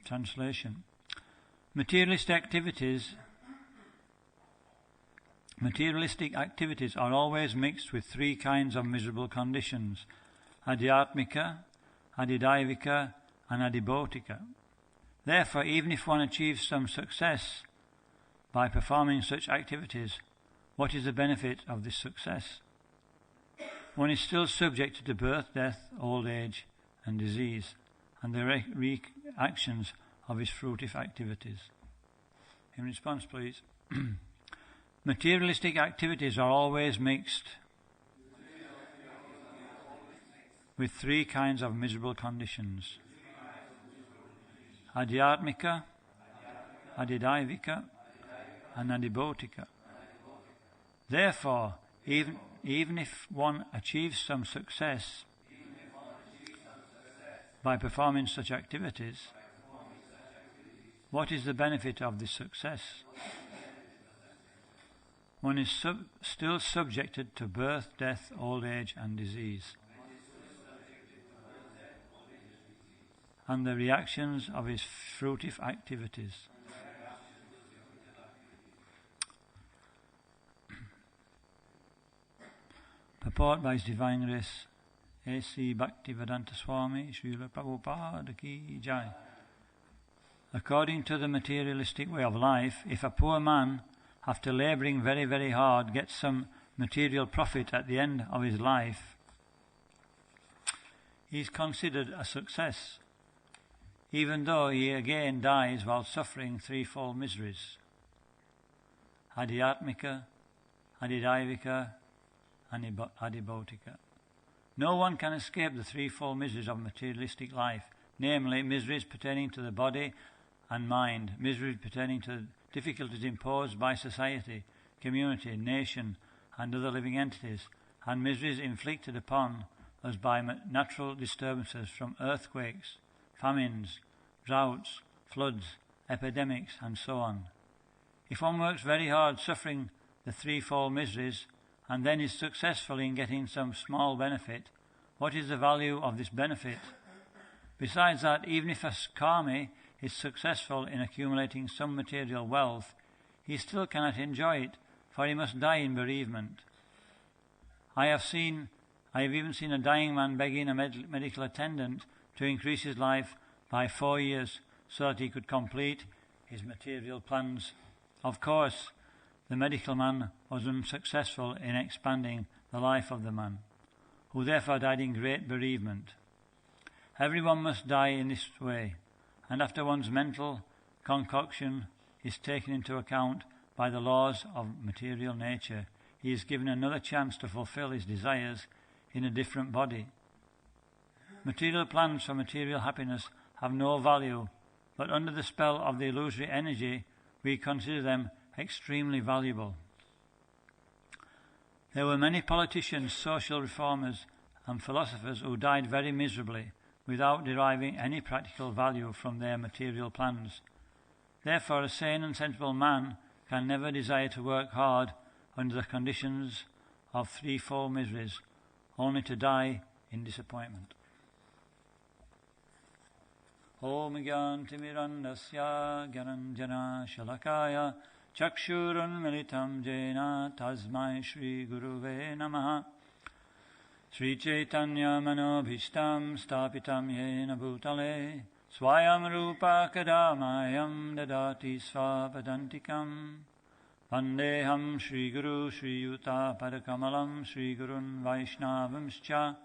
Translation. Materialistic activities are always mixed with three kinds of miserable conditions: adhyatmika, adidaivika, and adibhotika. Therefore, even if one achieves some success by performing such activities, what is the benefit of this success? One is still subjected to birth, death, old age, and disease, and the reactions of his fruitive activities. In response, please. Materialistic activities are always mixed with three kinds of miserable conditions: adhyatmika, adidaivika, and adibhotika. Therefore, even if one achieves some success by performing such activities, what is the benefit of this success? One is still subjected to birth, death, old age, and disease, and the reactions of his fruitive activities. Purport by His Divine Grace A.C. Bhaktivedanta Swami Srila Prabhupada Ki Jai. According to the materialistic way of life, if a poor man, after labouring very, very hard, gets some material profit at the end of his life, he is considered a success, even though he again dies while suffering threefold miseries: adhyatmika, adidaivika, and adibhotika. No one can escape the threefold miseries of materialistic life, namely miseries pertaining to the body and mind, miseries pertaining to difficulties imposed by society, community, nation, and other living entities, and miseries inflicted upon us by natural disturbances from earthquakes, famines, droughts, floods, epidemics, and so on. If one works very hard suffering the threefold miseries, and then is successful in getting some small benefit, what is the value of this benefit? Besides that, even if a karmi is successful in accumulating some material wealth, he still cannot enjoy it, for he must die in bereavement. I have even seen a dying man begging a medical attendant to increase his life by 4 years so that he could complete his material plans. Of course, the medical man was unsuccessful in expanding the life of the man, who therefore died in great bereavement. Everyone must die in this way, and after one's mental concoction is taken into account by the laws of material nature, he is given another chance to fulfill his desires in a different body. Material plans for material happiness have no value, but under the spell of the illusory energy, we consider them extremely valuable. There were many politicians, social reformers, and philosophers who died very miserably without deriving any practical value from their material plans. Therefore, a sane and sensible man can never desire to work hard under the conditions of threefold miseries, only to die in disappointment. Om Gyantimirandasya Gyananjana Shalakaya Chakshurun Militam Jena Tasmai Shri Guruve Namaha. Sri Chaitanya Manobhishtam Stapitam Yena Bhutale Swayam Rupa Kadamayam Dadati Svapadantikam Vandeham Shri Guru Shri Yuta Padakamalam Shri Gurun Vaishnavamscha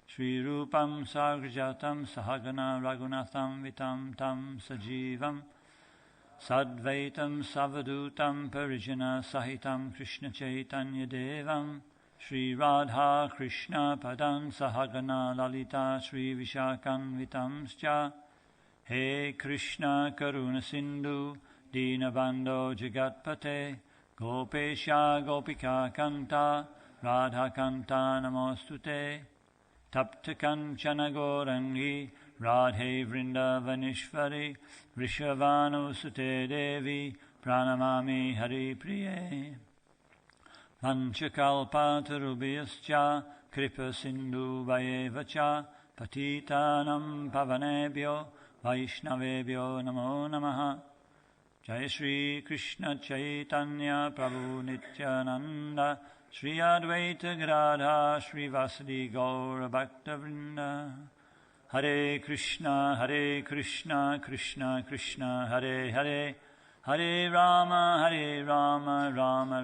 Shri Rupam Sagrajatam Sahagana Raghunatham Vitam Tam Sajivam Sadvaitam Savadutam Parijana Sahitam Krishna Chaitanya Devam Shri Radha Krishna Padan Sahagana Lalita Shri Vishakan Vitamscha He Krishna Karuna Sindhu Dinabando Jagatpate Gopesha Gopika Kanta Radha Kanta Namostute Tapta Kanchana Gorangi Radhe Vrindavanishvari Vrishavanu Sute Devi Pranamami Hari Priye Vanchakalpatarubhyascha Kripa Sindhu Vayevacha Patitanam Pavanebhyo Vaishnavebhyo Namo Namaha. Jai Shri Krishna Chaitanya Prabhu Nityananda Shri Advaita Gadadhar Shri Vasadi Gaura Bhakta Vrinda. Hare Krishna Krishna Krishna Hare Hare, Hare Rama Rama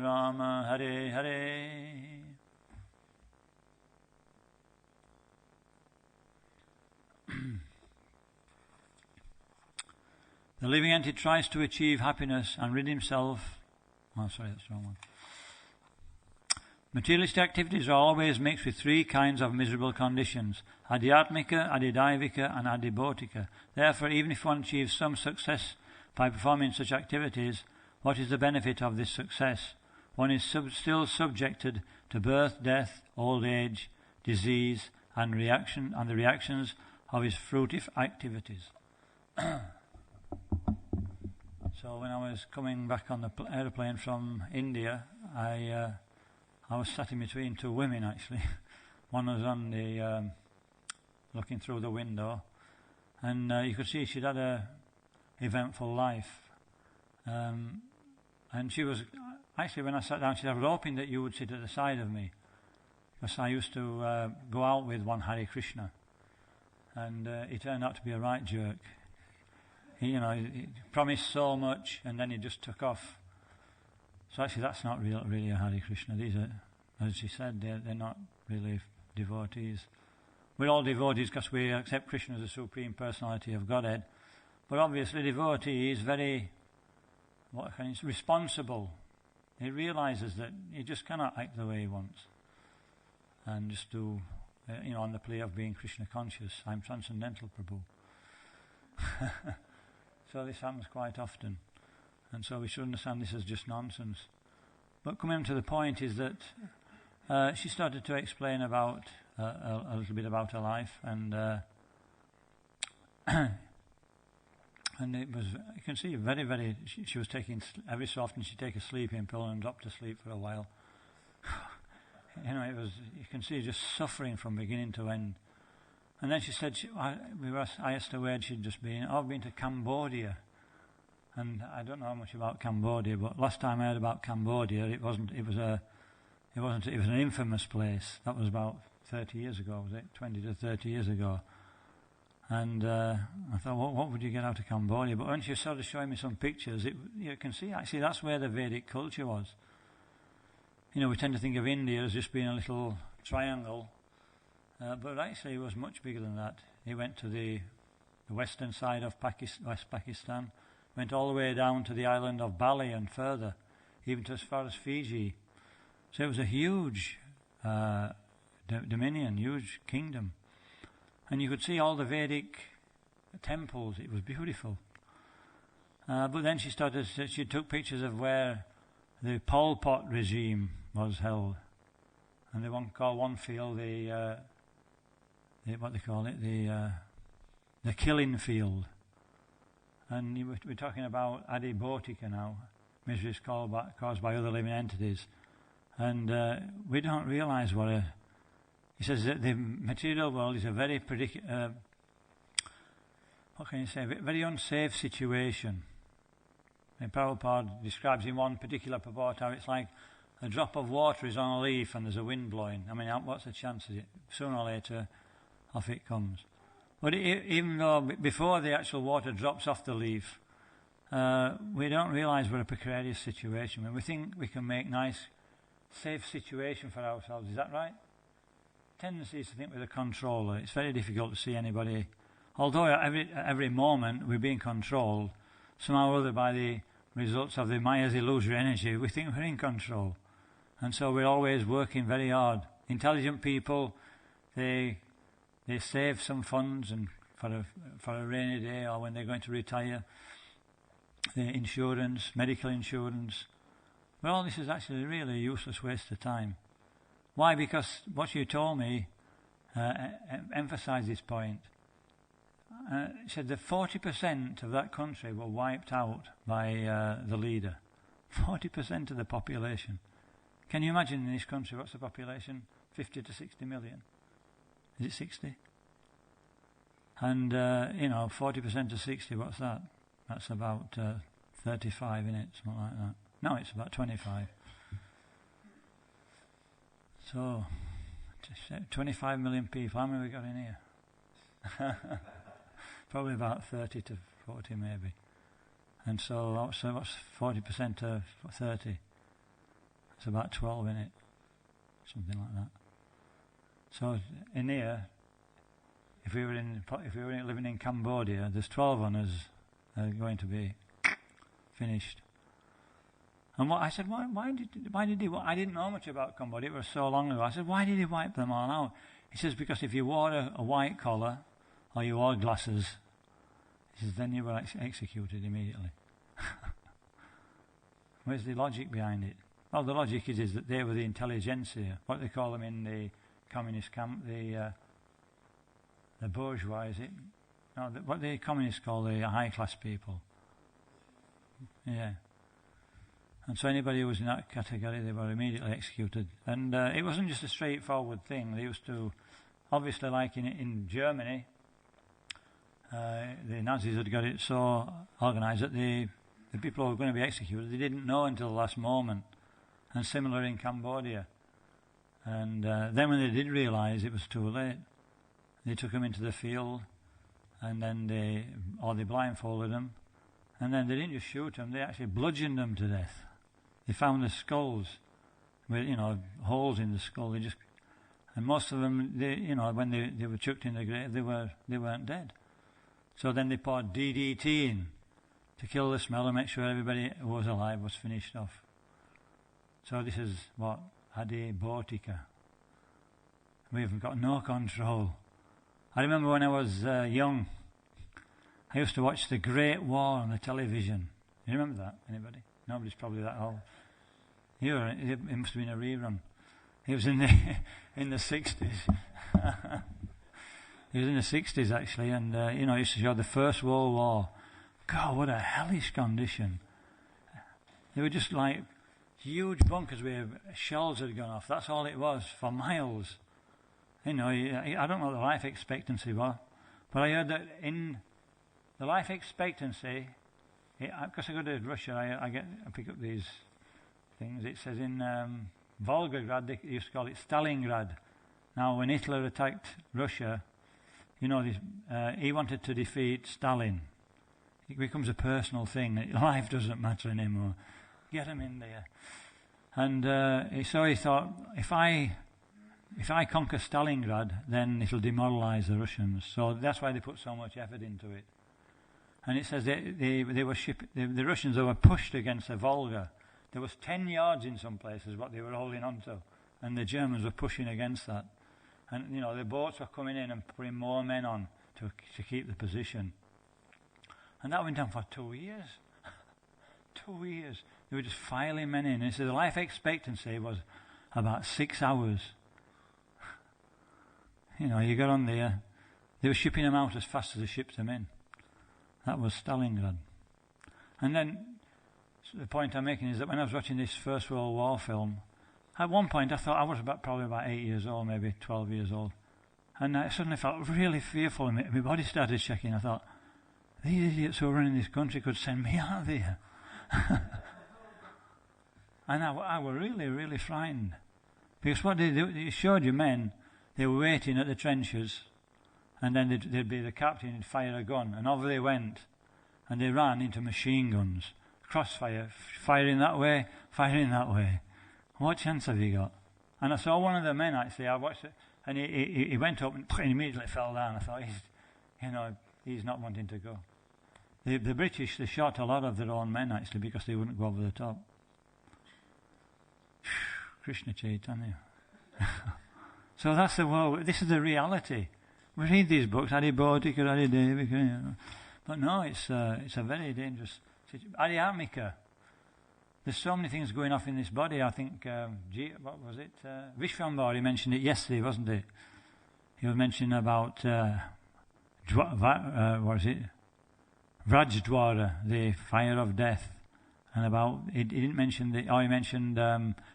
Rama Hare Hare. The living entity tries to achieve happiness and rid himself. Oh, sorry, that's the wrong one. Materialistic activities are always mixed with three kinds of miserable conditions: adhyatmika, adidaivika, and adibhotika. Therefore, even if one achieves some success by performing such activities, what is the benefit of this success? One is still subjected to birth, death, old age, disease, and the reactions of his fruitive activities. So when I was coming back on the aeroplane from India, I was sat in between two women actually. One was on the looking through the window, and you could see she'd had a eventful life. And she was actually, when I sat down, she said, "I was hoping that you would sit at the side of me, because I used to go out with one Hare Krishna, and he turned out to be a right jerk. He promised so much, and then he just took off. So actually, that's not really a Hare Krishna. These are, as she said, they're not really devotees. We're all devotees because we accept Krishna as the Supreme Personality of Godhead. But obviously, devotee is very, responsible. He realizes that he just cannot act the way he wants, and just do, on the plea of being Krishna conscious. I'm transcendental, Prabhu. So this happens quite often. And so we should understand this as just nonsense. But coming to the point is that she started to explain about a little bit about her life, and and it was, you can see, very, very. She was taking, every so often she'd take a sleeping pill and drop to sleep for a while. It was, you can see, just suffering from beginning to end. And then she said, I asked her where she'd just been. I've been to Cambodia. And I don't know much about Cambodia, but last time I heard about Cambodia, it was an infamous place. That was about 30 years ago, was it? 20 to 30 years ago. And I thought, what would you get out of Cambodia? But when she started showing me some pictures, you can see actually that's where the Vedic culture was. We tend to think of India as just being a little triangle, but actually it was much bigger than that. He went to the western side of West Pakistan, went all the way down to the island of Bali and further, even to as far as Fiji. So it was a huge dominion, huge kingdom. And you could see all the Vedic temples. It was beautiful. But then she took pictures of where the Pol Pot regime was held. And they call one field the killing field. And we're talking about adibhotika now, miseries caused by other living entities. And we don't realize he says that the material world is a very very unsafe situation. And Prabhupada describes in one particular purport how it's like a drop of water is on a leaf and there's a wind blowing. I mean, what's the chance of it? Sooner or later, off it comes. But even though before the actual water drops off the leaf, we don't realize we're in a precarious situation. When we think we can make nice, safe situation for ourselves, is that right? Tendency is to think we're the controller. It's very difficult to see anybody. Although at every moment we're being controlled, somehow or other by the results of the Maya's illusory energy, we think we're in control. And so we're always working very hard. Intelligent people, they save some funds and for a rainy day or when they're going to retire. The insurance, medical insurance. But all this is actually really a useless waste of time. Why? Because what you told me emphasised this point. It said that 40% of that country were wiped out by the leader. 40% of the population. Can you imagine in this country, what's the population? 50 to 60 million. Is it 60? And, 40% of 60, what's that? That's about 35, innit? Something like that. No, it's about 25. So, 25 million people. How many have we got in here? Probably about 30 to 40 maybe. And so what's 40% of 30? It's about 12, innit? Something like that. So in here, if we were living in Cambodia, there's 12 on us going to be finished. And what I said, why did he? I didn't know much about Cambodia. It was so long ago. I said, why did he wipe them all out? He says, because if you wore a white collar or you wore glasses, he says, then you were executed immediately. Where's the logic behind it? Well, the logic is that they were the intelligentsia, what they call them in the communist camp, the bourgeois, is it? No, what the communists call the high-class people. Yeah. And so anybody who was in that category, they were immediately executed. And it wasn't just a straightforward thing. They used to, obviously, like in Germany, the Nazis had got it so organised that the people who were going to be executed, they didn't know until the last moment. And similar in Cambodia. And then when they did realise, it was too late. They took them into the field, and then they blindfolded them, and then they didn't just shoot them, they actually bludgeoned them to death. They found the skulls with, holes in the skull. And most of them, when they were chucked in the grave, they weren't dead. So then they poured DDT in to kill the smell and make sure everybody who was alive was finished off. So this is what? Adibotika. We've got no control. I remember when I was young, I used to watch The Great War on the television. You remember that? Anybody? Nobody's probably that old. It must have been a rerun. It was in the 60s. It was in the 60s actually, and it used to show the First World War. God, what a hellish condition. They were just like huge bunkers where shells had gone off. That's all it was for miles. I don't know what the life expectancy was, but I heard that in the life expectancy, because I go to Russia, I pick up these things. It says in Volgograd, they used to call it Stalingrad. Now, when Hitler attacked Russia, he wanted to defeat Stalin. It becomes a personal thing. Life doesn't matter anymore. Get him in there. And so he thought, if I conquer Stalingrad, then it'll demoralise the Russians. So that's why they put so much effort into it. And it says they were the Russians were pushed against the Volga. There was 10 yards in some places what they were holding on to, and the Germans were pushing against that. And the boats were coming in and putting more men on to keep the position. And that went on for 2 years. 2 years. They were just filing men in. And so the life expectancy was about 6 hours. You got on there. They were shipping them out as fast as they shipped them in. That was Stalingrad. And then the point I'm making is that when I was watching this First World War film, at one point I thought I was probably about 8 years old, maybe 12 years old. And I suddenly felt really fearful, and my body started shaking. I thought, these idiots who are running this country could send me out there. And I was really, really frightened. Because what they do, it showed you men, they were waiting at the trenches, and then there'd be the captain who'd fire a gun, and over they went, and they ran into machine guns, crossfire, firing that way, firing that way. What chance have you got? And I saw one of the men actually, I watched it, and he went up and immediately fell down. I thought, he's not wanting to go. The British, they shot a lot of their own men actually because they wouldn't go over the top. Krishna Chaitanya. So that's the world. This is the reality. We read these books, Adibodhika, Adidevika, but no, it's a very dangerous situation. Adhyatmika. There's so many things going off in this body. I think, what was it? Vishwambari mentioned it yesterday, wasn't it? He was mentioning about, what was it? Vrajdwara, the fire of death. And about, he didn't mention he mentioned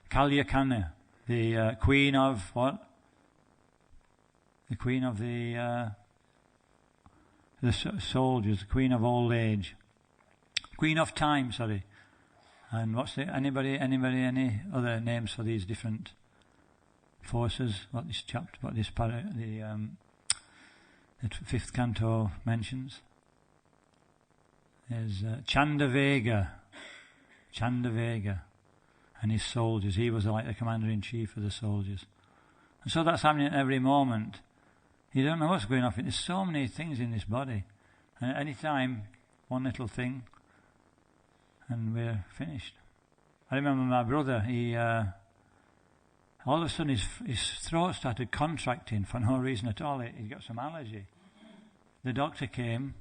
Kalyakana, the queen of what? The queen of the the soldiers, the Queen of Old Age. Queen of Time, sorry. And what's the, any other names for these different forces? What this chapter, what this the fifth canto mentions? There's Chandavega and his soldiers. He was like the commander-in-chief of the soldiers. And so that's happening at every moment. You don't know what's going on. There's so many things in this body. And at any time, one little thing, and we're finished. I remember my brother, he all of a sudden his throat started contracting for no reason at all. He got some allergy. The doctor came,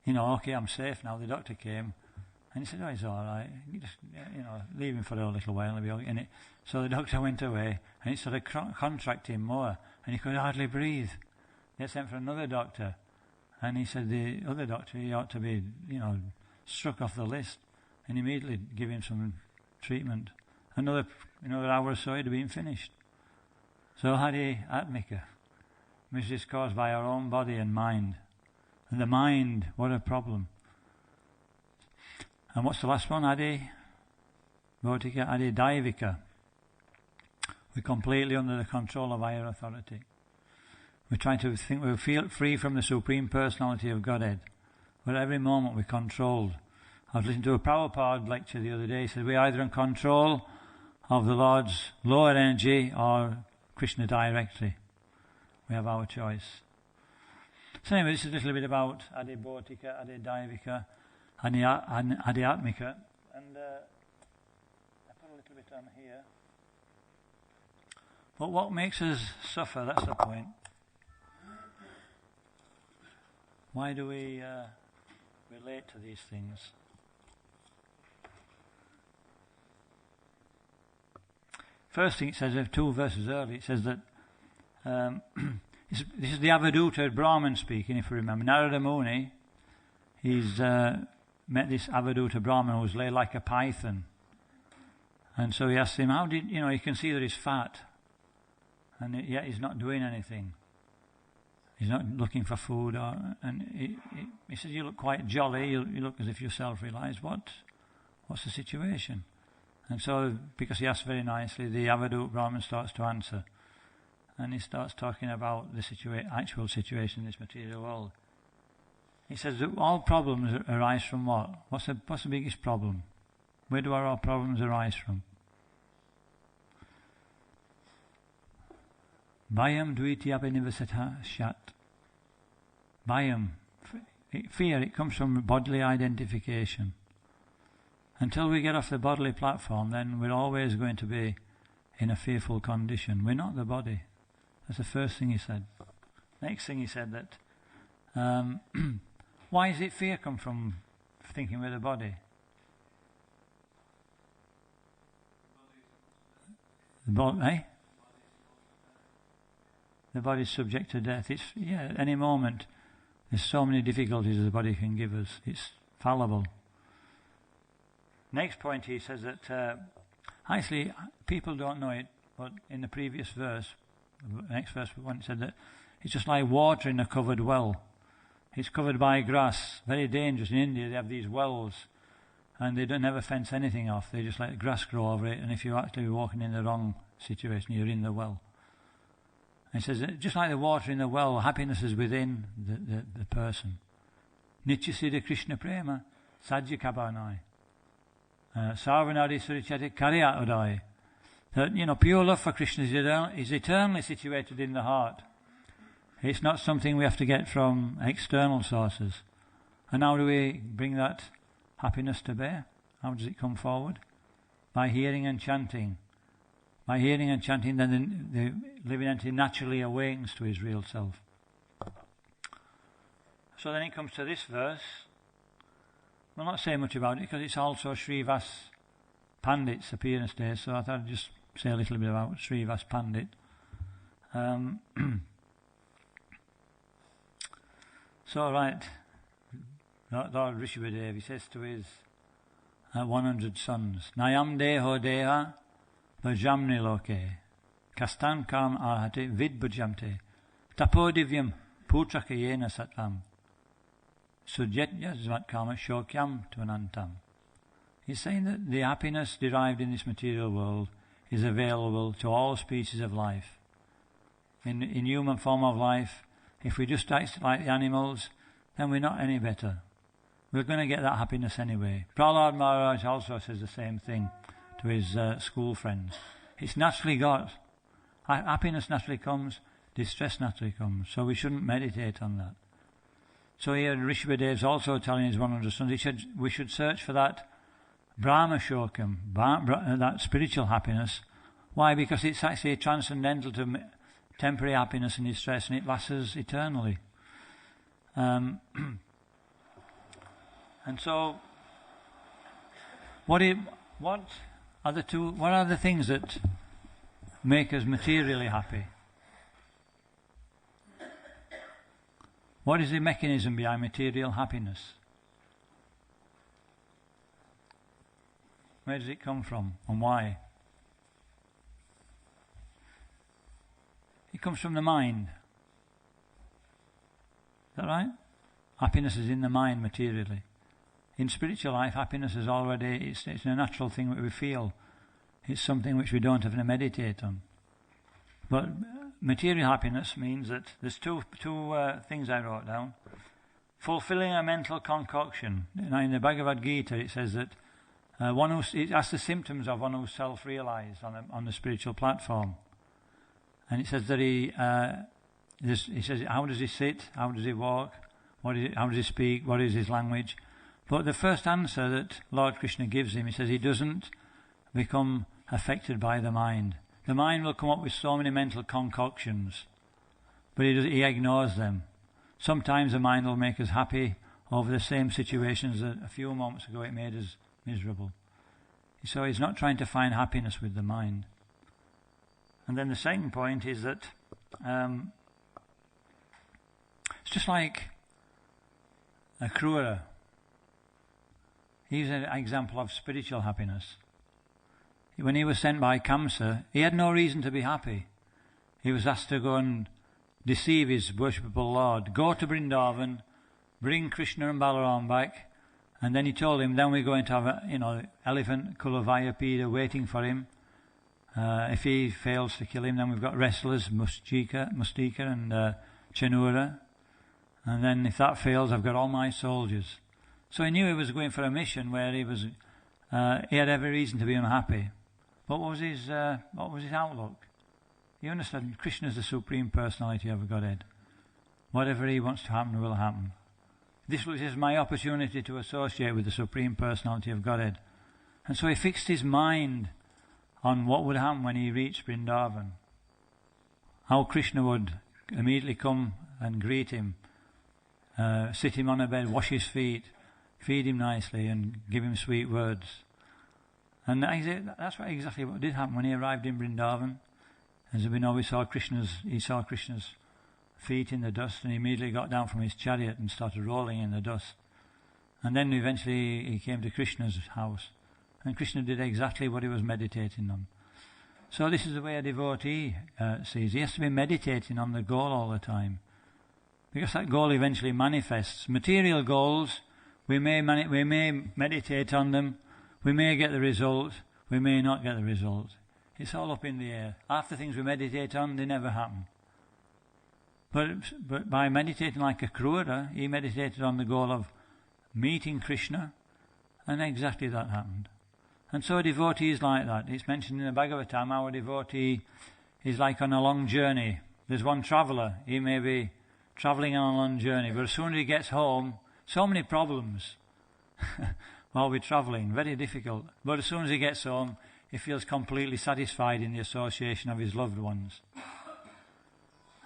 okay, I'm safe now. The doctor came, and he said, it's all right. You just, leave him for a little while. And he'll be okay. So the doctor went away, and it started contracting more, and he could hardly breathe. They sent for another doctor, and he said the other doctor, he ought to be, struck off the list, and immediately give him some treatment. Another hour or so, he'd have been finished. So Hari Atmika, which is caused by our own body and mind. And the mind, what a problem. And what's the last one? Adi Bhautika, Adi Daivika. We're completely under the control of higher authority. We're trying to think we're free from the Supreme Personality of Godhead. But every moment we're controlled. I was listening to a Prabhupada lecture the other day. He said we're either in control of the Lord's lower energy or Krishna directly. We have our choice. So anyway, this is a little bit about Adi Bhautika, Adi Daivika, Adi Atmika. And I put a little bit on here. But what makes us suffer, that's the point. Why do we relate to these things? First thing it says, 2 verses early, it says that this is the Avaduta Brahman speaking, if you remember. Narada Muni, he's met this Avaduta Brahman who was laid like a python. And so he asked him, how did, you can see that he's fat, and yet he's not doing anything. He's not looking for food. He says, you look quite jolly, you look as if you're self-realized. What's the situation? And so, because he asked very nicely, the Avadut Brahman starts to answer. And he starts talking about the actual situation in this material world. He says that all problems arise from what? What's the biggest problem? Where do our problems arise from? Bhayam dvitiyabhinivasatha shat. Bhayam, fear, it comes from bodily identification. Until we get off the bodily platform, then we're always going to be in a fearful condition. We're not the body. That's the first thing he said. Next thing he said that, why is it fear come from thinking we're the body? The body's subject to death. Any moment, there's so many difficulties the body can give us. It's fallible. Next point he says that, actually, people don't know it, but in the previous verse, the next verse, when it said that it's just like water in a covered well. It's covered by grass, very dangerous. In India, they have these wells, and they don't never fence anything off. They just let the grass grow over it, and if you're actually walking in the wrong situation, you're in the well. And it says, just like the water in the well, happiness is within the person. Nityasiddha Krishna Prema, Sajya Kabanai. Sarvanadi Surichati Karya Udai. That, pure love for Krishna is eternally situated in the heart. It's not something we have to get from external sources. And how do we bring that happiness to bear? How does it come forward? By hearing and chanting. By hearing and chanting, then the living entity naturally awakens to his real self. So then it comes to this verse. We'll not say much about it because it's also Srivas Pandit's appearance day, so I thought I'd just say a little bit about Srivas Pandit. So, right, Lord Rishabhadev, he says to his 100 sons, Nayam deho deha bhajamni loke, kastan kam ahate vid bhajamte, tapodivyam putraka yena satvam, sujjat karma shokyam tvanantam. He's saying that the happiness derived in this material world is available to all species of life. In human form of life, if we just act like the animals, then we're not any better. We're going to get that happiness anyway. Prahlad Maharaj also says the same thing to his school friends. It's naturally got. Happiness naturally comes, distress naturally comes. So we shouldn't meditate on that. So here Rishabhadev's also telling his 100 sons, we should search for that Brahma Shokam, that spiritual happiness. Why? Because it's actually transcendental to temporary happiness and distress, and it lasts eternally. And so, what are the things that make us materially happy? What is the mechanism behind material happiness? Where does it come from and why? It comes from the mind. Is that right? Happiness is in the mind materially. In spiritual life, happiness is already, it's a natural thing that we feel. It's something which we don't have to meditate on. But material happiness means that there's two things I wrote down. Fulfilling a mental concoction. Now in the Bhagavad Gita it says that that's the symptoms of one who's self-realized on the spiritual platform. And it says that he says, how does he sit? How does he walk? How does he speak? What is his language? But the first answer that Lord Krishna gives him, he says he doesn't become affected by the mind. The mind will come up with so many mental concoctions, but he ignores them. Sometimes the mind will make us happy over the same situations that a few moments ago it made us miserable. So he's not trying to find happiness with the mind. And then the second point is that it's just like a Krura. He's an example of spiritual happiness. When he was sent by Kamsa, he had no reason to be happy. He was asked to go and deceive his worshipable Lord. Go to Vrindavan, bring Krishna and Balaram back, and then he told him, then we're going to have elephant Kulavayapida waiting for him. If he fails to kill him, then we've got wrestlers, Mustika and Chanura. And then if that fails, I've got all my soldiers. So he knew he was going for a mission where he had every reason to be unhappy. But what was his outlook? He understood Krishna is the Supreme Personality of Godhead. Whatever he wants to happen will happen. This is my opportunity to associate with the Supreme Personality of Godhead. And so he fixed his mind on what would happen when he reached Vrindavan. How Krishna would immediately come and greet him, sit him on a bed, wash his feet, feed him nicely and give him sweet words. And that's exactly what did happen when he arrived in Vrindavan. As we know, he saw Krishna's feet in the dust, and he immediately got down from his chariot and started rolling in the dust. And then eventually he came to Krishna's house, and Krishna did exactly what he was meditating on. So this is the way a devotee sees. He has to be meditating on the goal all the time, because that goal eventually manifests. Material goals, we may meditate on them, we may get the result, we may not get the result. It's all up in the air. Half the things we meditate on, they never happen. But by meditating like a Krura, he meditated on the goal of meeting Krishna, and exactly that happened. And so a devotee is like that. It's mentioned in the Bhagavatam how a devotee is like on a long journey. There's one traveller, he may be travelling on a long journey, but as soon as he gets home, so many problems while we're travelling, very difficult. But as soon as he gets home, he feels completely satisfied in the association of his loved ones.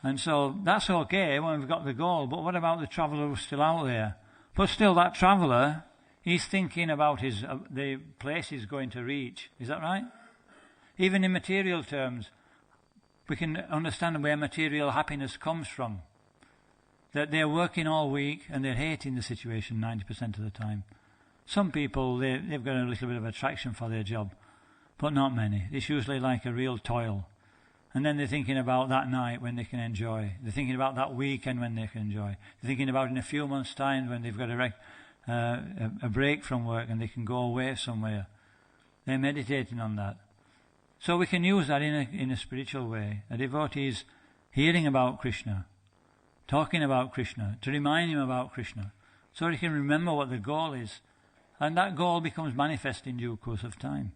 And so that's okay when we've got the goal, but what about the traveller who's still out there? But still, that traveller, he's thinking about the place he's going to reach. Is that right? Even in material terms, we can understand where material happiness comes from. That they're working all week and they're hating the situation 90% of the time. Some people, they've got a little bit of attraction for their job, but not many. It's usually like a real toil. And then they're thinking about that night when they can enjoy. They're thinking about that weekend when they can enjoy. They're thinking about in a few months' time when they've got a break from work and they can go away somewhere. They're meditating on that. So we can use that in a spiritual way. A devotee is hearing about Krishna, talking about Krishna, to remind him about Krishna, so he can remember what the goal is. And that goal becomes manifest in due course of time.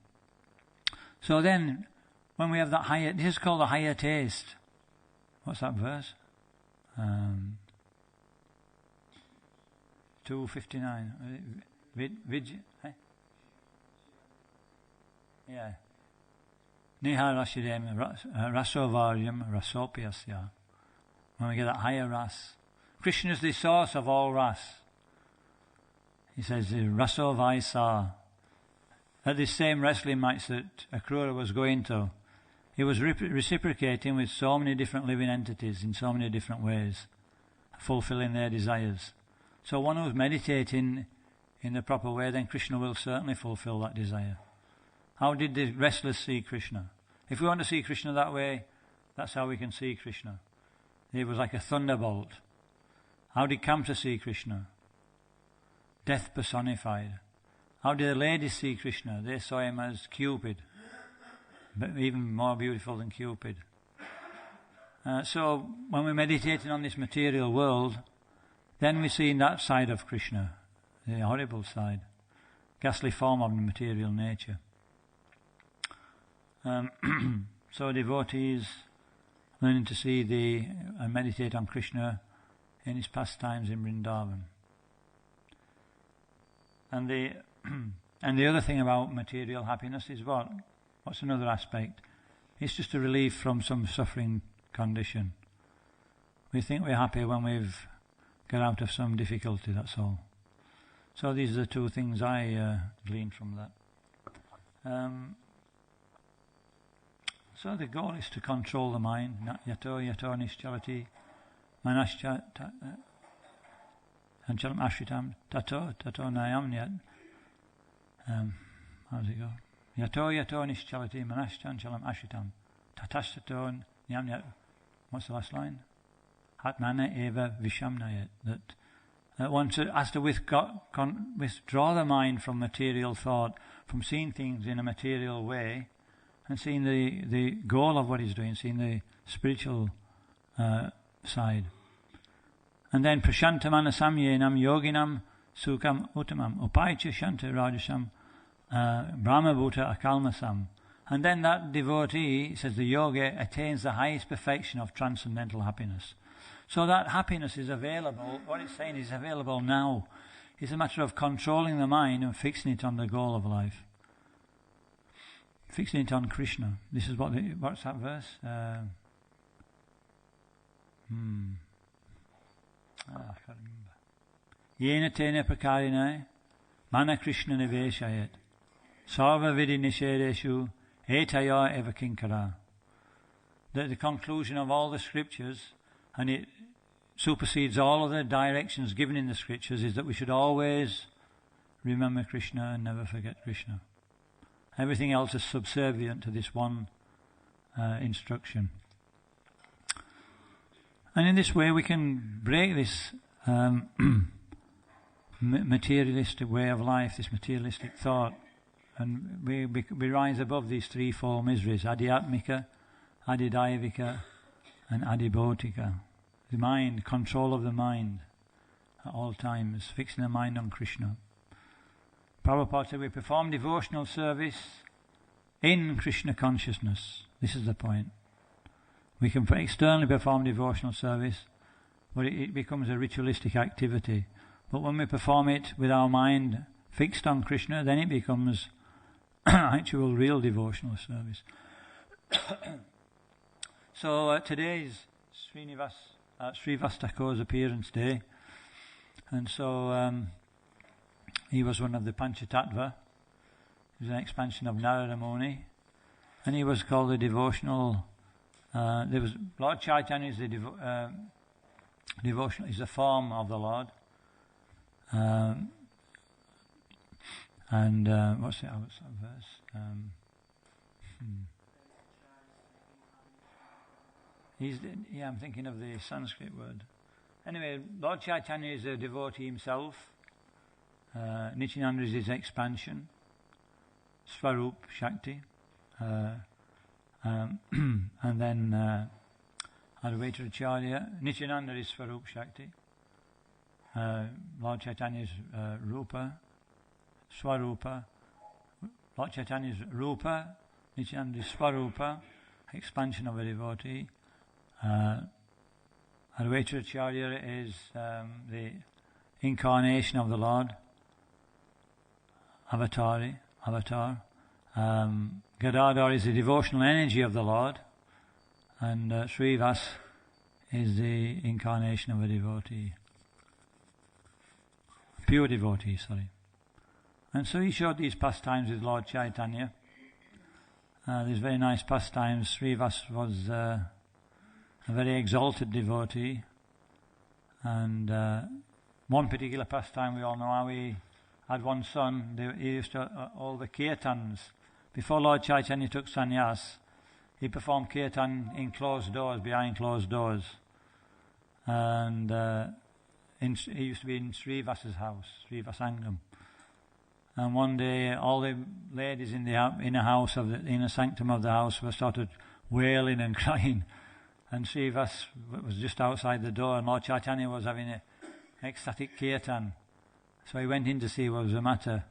So then, when we have that higher, this is called the higher taste. What's that verse? 259. Yeah. Niha Rashidem Rasovaryam Rasopyasya. When we get that higher ras. Krishna is the source of all ras. He says, Rasovaisa. At this same wrestling match that Akrura was going to, he was reciprocating with so many different living entities in so many different ways, fulfilling their desires. So one who's meditating in the proper way, then Krishna will certainly fulfill that desire. How did the wrestlers see Krishna? If we want to see Krishna that way, that's how we can see Krishna. It was like a thunderbolt. How did Kamsa see Krishna? Death personified. How did the ladies see Krishna? They saw him as Cupid, but even more beautiful than Cupid. So when we're meditating on this material world, then we see that side of Krishna, the horrible side, ghastly form of the material nature. So devotees learning to see and meditate on Krishna in his pastimes in Vrindavan. And the other thing about material happiness is what? What's another aspect? It's just a relief from some suffering condition. We think we're happy when we've got out of some difficulty, that's all. So these are the two things I gleaned from that. So the goal is to control the mind. Yato nischalati manascha anchalam ashritam tato nayam yat. How does it go? Yato nischalati manascha anchalam ashritam tatashtato nayam yat. What's the last line? Atmana eva vishamnayat. That one has to withdraw the mind from material thought, from seeing things in a material way, and seeing the goal of what he's doing, seeing the spiritual side. And then prashantamana samyenam yoginam sukham uttamam upaicha shanta rajasam brahmabhuta akalmasam. And then that devotee, says the yogi, attains the highest perfection of transcendental happiness. So that happiness is available, what it's saying is available now. It's a matter of controlling the mind and fixing it on the goal of life. Fixing it on Krishna. This is what's that verse? I can't remember. Yena tena prakarina mana Krishna niveshayat sarva vidi nishedeshu etaya eva kinkara. The conclusion of all the scriptures, and it supersedes all other directions given in the scriptures, is that we should always remember Krishna and never forget Krishna. Everything else is subservient to this one instruction. And in this way we can break this materialistic way of life, this materialistic thought, and we rise above these threefold miseries: adhyatmika, adidaivika, and adibhotika. The mind, control of the mind at all times, fixing the mind on Krishna. Prabhupada said we perform devotional service in Krishna consciousness. This is the point. We can externally perform devotional service, but it becomes a ritualistic activity. But when we perform it with our mind fixed on Krishna, then it becomes actual, real devotional service. So today is Srivas Thakur's appearance day, and so he was one of the Panchatattva. He was an expansion of Narada Muni, and he was called the devotional. There was Lord Chaitanya is the devotional, is the form of the Lord, and what's that verse? I'm thinking of the Sanskrit word. Anyway, Lord Chaitanya is a devotee himself. Nityananda is his expansion. Swarup Shakti. And then Advaita Acharya. Nityananda is Swarup Shakti. Lord Chaitanya is Rupa. Swarupa. Lord Chaitanya is Rupa. Nityananda is Swarupa. Expansion of a devotee. Advaita Acharya is the incarnation of the Lord. Avatar. Gadadhar is the devotional energy of the Lord. And Srivas is the incarnation of a devotee. Pure devotee, sorry. And so he showed these pastimes with Lord Chaitanya. These very nice pastimes. Srivas was a very exalted devotee. And one particular pastime, we all know how he had one son. He used to all the kirtans. Before Lord Chaitanya took sannyas, he performed kirtan in closed doors, behind closed doors. And he used to be in Srivas's house, Srivasangam. And one day, all the ladies in the inner house of the inner sanctum of the house were started wailing and crying. And Srivas was just outside the door, and Lord Chaitanya was having an ecstatic kirtan. So he went in to see what was the matter.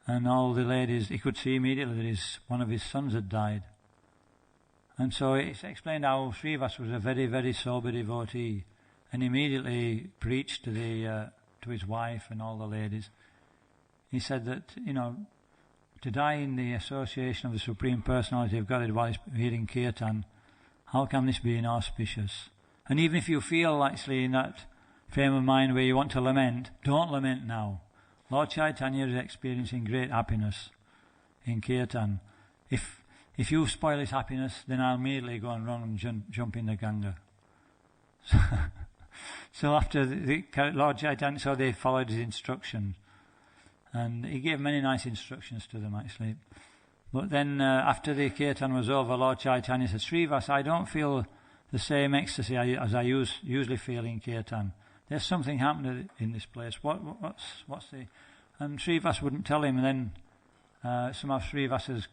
And all the ladies, he could see immediately that one of his sons had died. And so it explained how Srivas was a very, very sober devotee, and immediately preached to his wife and all the ladies. He said that, to die in the association of the Supreme Personality of Godhead while he's hearing kirtan, how can this be inauspicious? And even if you feel actually in that frame of mind where you want to lament, don't lament now. Lord Chaitanya is experiencing great happiness in kirtan. If you spoil his happiness, then I'll immediately go and run and jump in the Ganga. So after the Lord Chaitanya, so they followed his instructions. And he gave many nice instructions to them, actually. But then after the kirtan was over, Lord Chaitanya said, Srivas, I don't feel the same ecstasy as I usually feel in kirtan. There's something happening in this place. What's the... And Srivas wouldn't tell him. And then some of Srivas's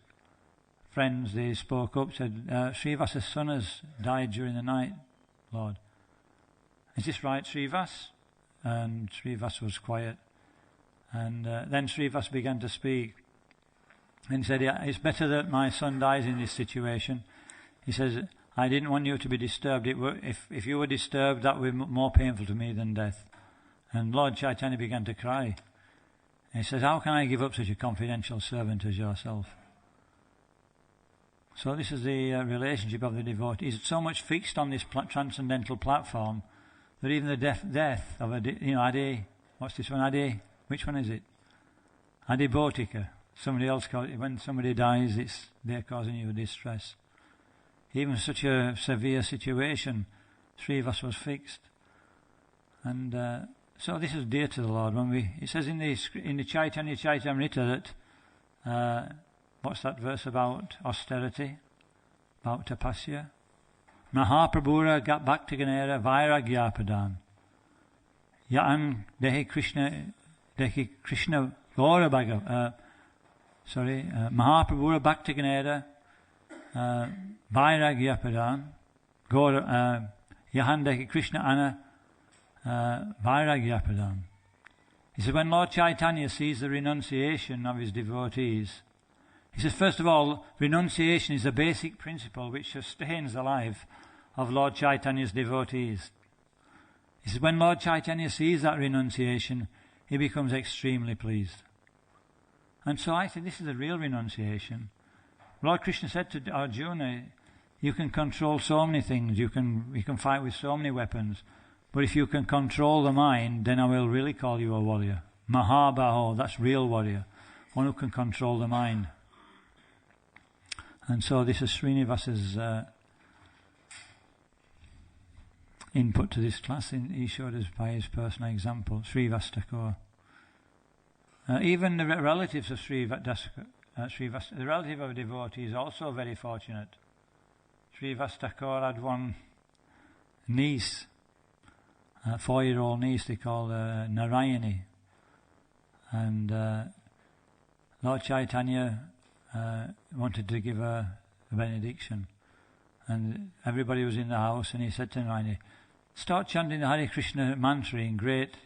friends, they spoke up, said, Srivas's son has died during the night, Lord. Is this right, Srivas? And Srivas was quiet. And then Srivas began to speak. And he said, it's better that my son dies in this situation. He says, I didn't want you to be disturbed. If you were disturbed, that would be more painful to me than death. And Lord Chaitanya began to cry. And he says, how can I give up such a confidential servant as yourself? So this is the relationship of the devotee. He's so much fixed on this transcendental platform that even the death of Adi, what's this one, Adi? Which one is it? Adibhotika. Somebody else calls it, when somebody dies, they're causing you distress. Even such a severe situation, Srivas was fixed. And so this is dear to the Lord. It says in the Chaitanya Chaitamrita that, what's that verse about austerity? About tapasya? Mahaprabhura bhakta ganera vairagyapadan. Ya'an dehi Krishna Gaura Bhagav. Mahaprabhura bhakta ganera vairagyapadan. Yahan dehi Krishna ana vairagyapadan. He says, when Lord Chaitanya sees the renunciation of his devotees, he says, first of all, renunciation is a basic principle which sustains the life of Lord Chaitanya's devotees. He says, when Lord Chaitanya sees that renunciation, he becomes extremely pleased. And so I think this is a real renunciation. Lord Krishna said to Arjuna, you can control so many things, you can fight with so many weapons, but if you can control the mind, then I will really call you a warrior. Mahabaho, that's real warrior. One who can control the mind. And so this is Srinivasa's input to this class. He showed us by his personal example, Srivas Thakur. Even the relatives of Srivas, the relative of a devotee is also very fortunate. Srivas Thakur had one niece, a 4-year-old niece they call Narayani. And Lord Chaitanya wanted to give her a benediction. And everybody was in the house, and he said to Narayani, start chanting the Hare Krishna mantra in great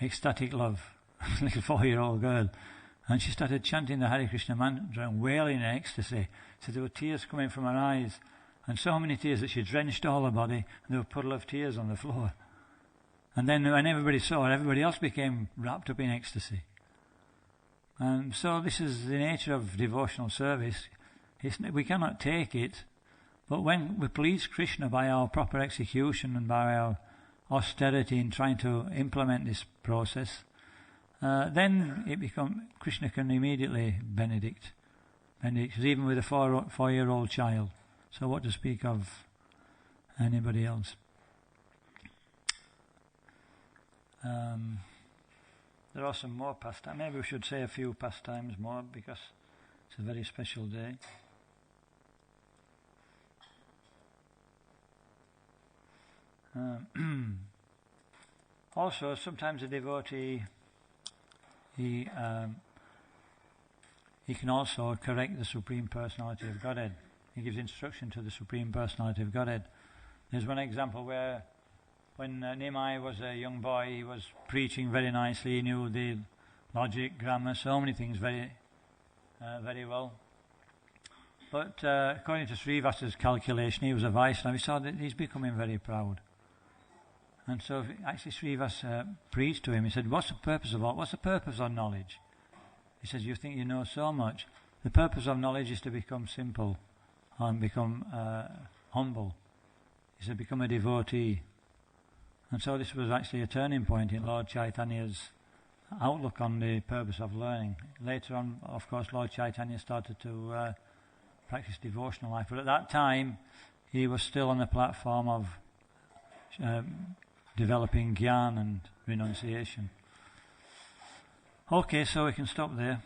ecstatic love. Little 4-year-old girl. And she started chanting the Hare Krishna mantra and wailing in ecstasy. So there were tears coming from her eyes, and so many tears that she drenched all her body, and there were a puddle of tears on the floor. And then when everybody saw her, everybody else became wrapped up in ecstasy. And so this is the nature of devotional service. We cannot take it, but when we please Krishna by our proper execution and by our austerity in trying to implement this process, then Krishna can immediately benedict, even with a 4-year-old child. So what to speak of anybody else? There are some more pastimes. Maybe we should say a few pastimes more, because it's a very special day. Also, sometimes a devotee he can also correct the Supreme Personality of Godhead. He gives instruction to the Supreme Personality of Godhead. There's one example where when Nimai was a young boy, he was preaching very nicely. He knew the logic, grammar, so many things very well. But according to Srivasa's calculation, he was a Vaishnava. He saw that he's becoming very proud. And so actually Srivasa preached to him. He said, what's the purpose of knowledge? He says, you think you know so much. The purpose of knowledge is to become simple and become humble. He said, become a devotee. And so this was actually a turning point in Lord Chaitanya's outlook on the purpose of learning. Later on, of course, Lord Chaitanya started to practice devotional life. But at that time, he was still on the platform of developing jnana and renunciation. Okay, so we can stop there.